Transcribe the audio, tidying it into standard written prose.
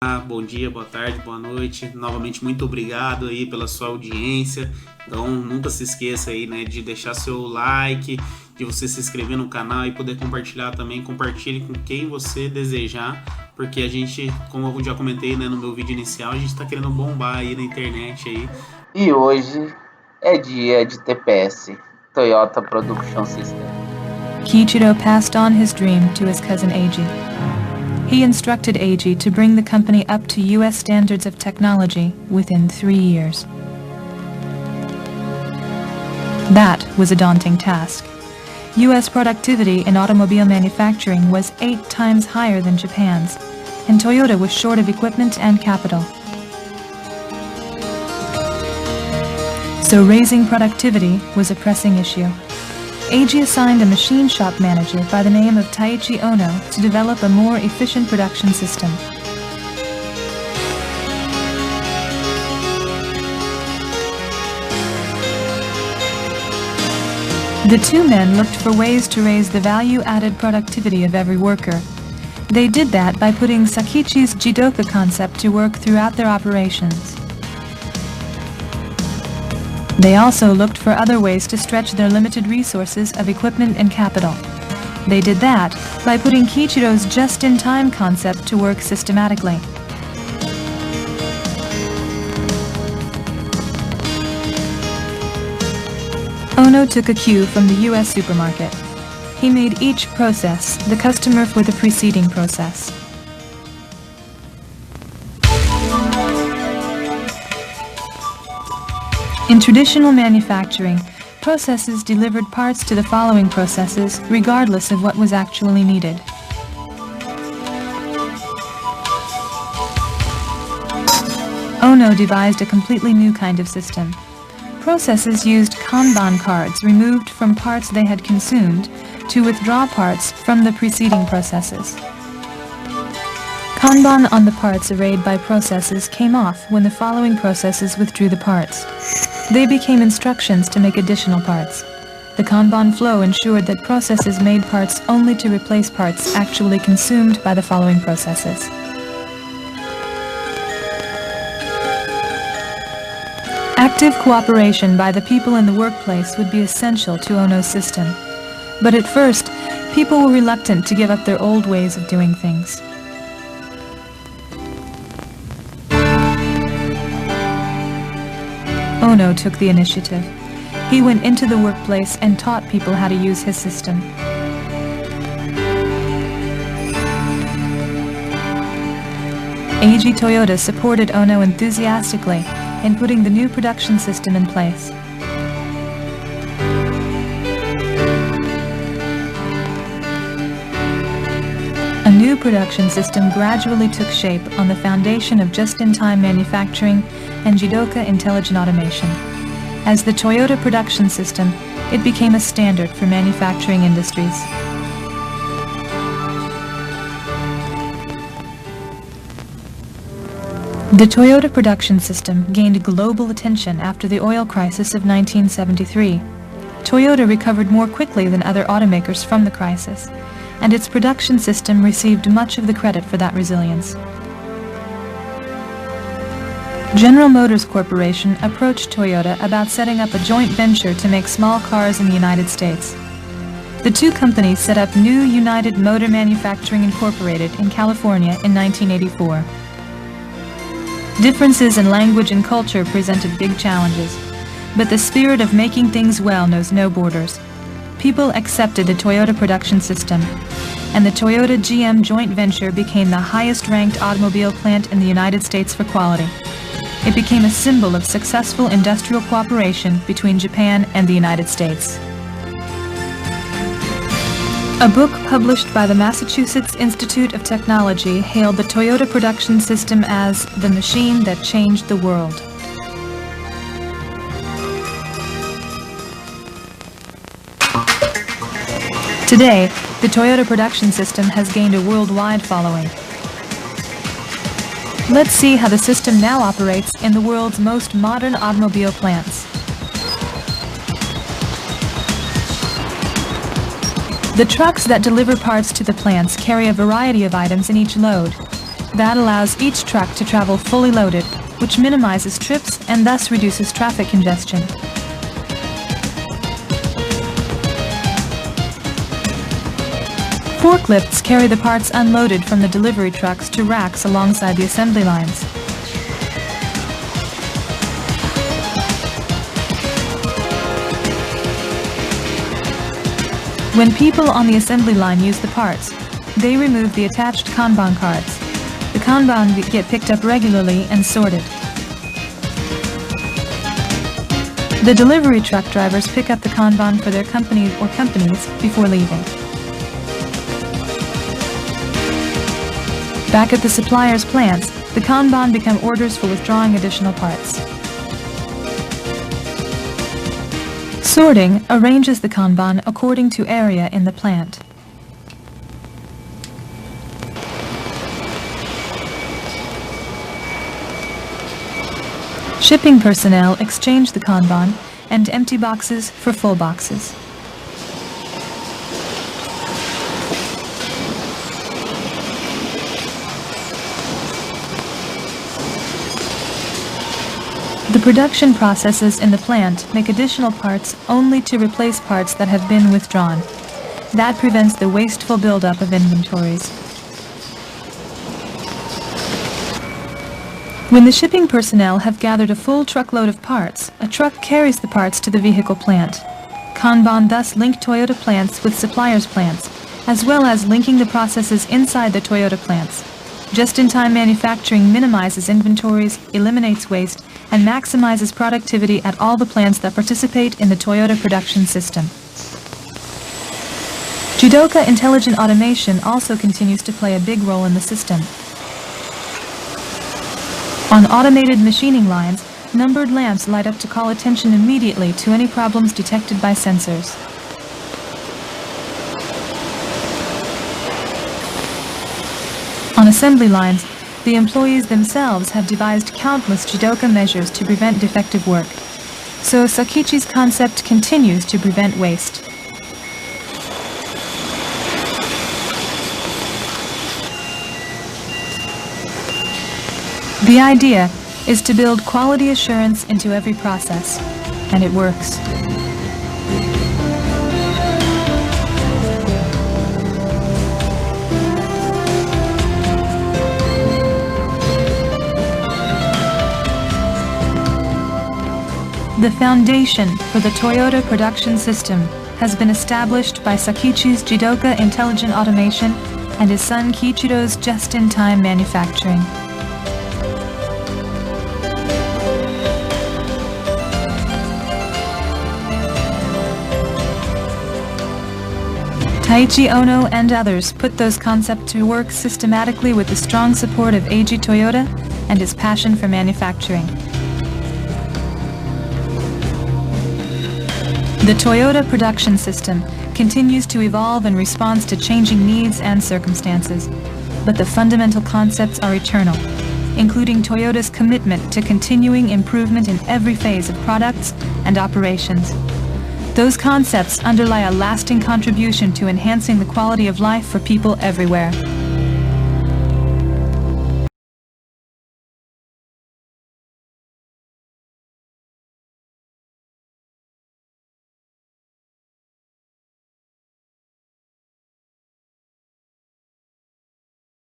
Bom dia, boa tarde, boa noite. Novamente, muito obrigado aí pela sua audiência. Então, nunca se esqueça aí, né, de deixar seu like, de você se inscrever no canal e poder compartilhar também. Compartilhe com quem você desejar, porque a gente, como eu já comentei, né, no meu vídeo inicial, a gente está querendo bombar aí na internet aí. E hoje é dia de TPS, Toyota Production System. Kiichiro passed on his dream to his cousin Eiji. He instructed Eiji to bring the company up to U.S. standards of technology within 3 years. That was a daunting task. U.S. productivity in automobile manufacturing was 8 times higher than Japan's, and Toyota was short of equipment and capital. So raising productivity was a pressing issue. Eiji assigned a machine shop manager by the name of Taiichi Ono to develop a more efficient production system. The two men looked for ways to raise the value-added productivity of every worker. They did that by putting Sakichi's Jidoka concept to work throughout their operations. They also looked for other ways to stretch their limited resources of equipment and capital. They did that by putting Kiichiro's just-in-time concept to work systematically. Ono took a cue from the U.S. supermarket. He made each process the customer for the preceding process. In traditional manufacturing, processes delivered parts to the following processes regardless of what was actually needed. Ono devised a completely new kind of system. Processes used Kanban cards removed from parts they had consumed to withdraw parts from the preceding processes. Kanban on the parts arrayed by processes came off when the following processes withdrew the parts. They became instructions to make additional parts. The Kanban flow ensured that processes made parts only to replace parts actually consumed by the following processes. Active cooperation by the people in the workplace would be essential to Ono's system. But at first, people were reluctant to give up their old ways of doing things. Ono took the initiative. He went into the workplace and taught people how to use his system. Eiji Toyota supported Ono enthusiastically in putting the new production system in place. A new production system gradually took shape on the foundation of just-in-time manufacturing and Jidoka intelligent automation. As the Toyota production system, it became a standard for manufacturing industries. The Toyota production system gained global attention after the oil crisis of 1973. Toyota recovered more quickly than other automakers from the crisis, and its production system received much of the credit for that resilience. General Motors Corporation approached Toyota about setting up a joint venture to make small cars in the United States. The two companies set up New United Motor Manufacturing Incorporated in California in 1984. Differences in language and culture presented big challenges, but the spirit of making things well knows no borders. People accepted the Toyota production system, and the Toyota GM joint venture became the highest-ranked automobile plant in the United States for quality. It became a symbol of successful industrial cooperation between Japan and the United States. A book published by the Massachusetts Institute of Technology hailed the Toyota production system as the machine that changed the world. Today, the Toyota production system has gained a worldwide following. Let's see how the system now operates in the world's most modern automobile plants. The trucks that deliver parts to the plants carry a variety of items in each load. That allows each truck to travel fully loaded, which minimizes trips and thus reduces traffic congestion. Forklifts carry the parts unloaded from the delivery trucks to racks alongside the assembly lines. When people on the assembly line use the parts, they remove the attached Kanban cards. The Kanban get picked up regularly and sorted. The delivery truck drivers pick up the Kanban for their company or companies before leaving. Back at the supplier's plants, the Kanban become orders for withdrawing additional parts. Sorting arranges the Kanban according to area in the plant. Shipping personnel exchange the Kanban and empty boxes for full boxes. The production processes in the plant make additional parts only to replace parts that have been withdrawn. That prevents the wasteful buildup of inventories. When the shipping personnel have gathered a full truckload of parts, a truck carries the parts to the vehicle plant. Kanban thus link Toyota plants with suppliers' plants, as well as linking the processes inside the Toyota plants. Just-in-time manufacturing minimizes inventories, eliminates waste, and maximizes productivity at all the plants that participate in the Toyota production system. Jidoka Intelligent Automation also continues to play a big role in the system. On automated machining lines, numbered lamps light up to call attention immediately to any problems detected by sensors. On assembly lines, the employees themselves have devised countless Jidoka measures to prevent defective work. So Sakichi's concept continues to prevent waste. The idea is to build quality assurance into every process, and it works. The foundation for the Toyota production system has been established by Sakichi's Jidoka Intelligent Automation and his son Kiichiro's just-in-time manufacturing. Taiichi Ono and others put those concepts to work systematically with the strong support of Eiji Toyota and his passion for manufacturing. The Toyota production system continues to evolve in response to changing needs and circumstances, but the fundamental concepts are eternal, including Toyota's commitment to continuing improvement in every phase of products and operations. Those concepts underlie a lasting contribution to enhancing the quality of life for people everywhere.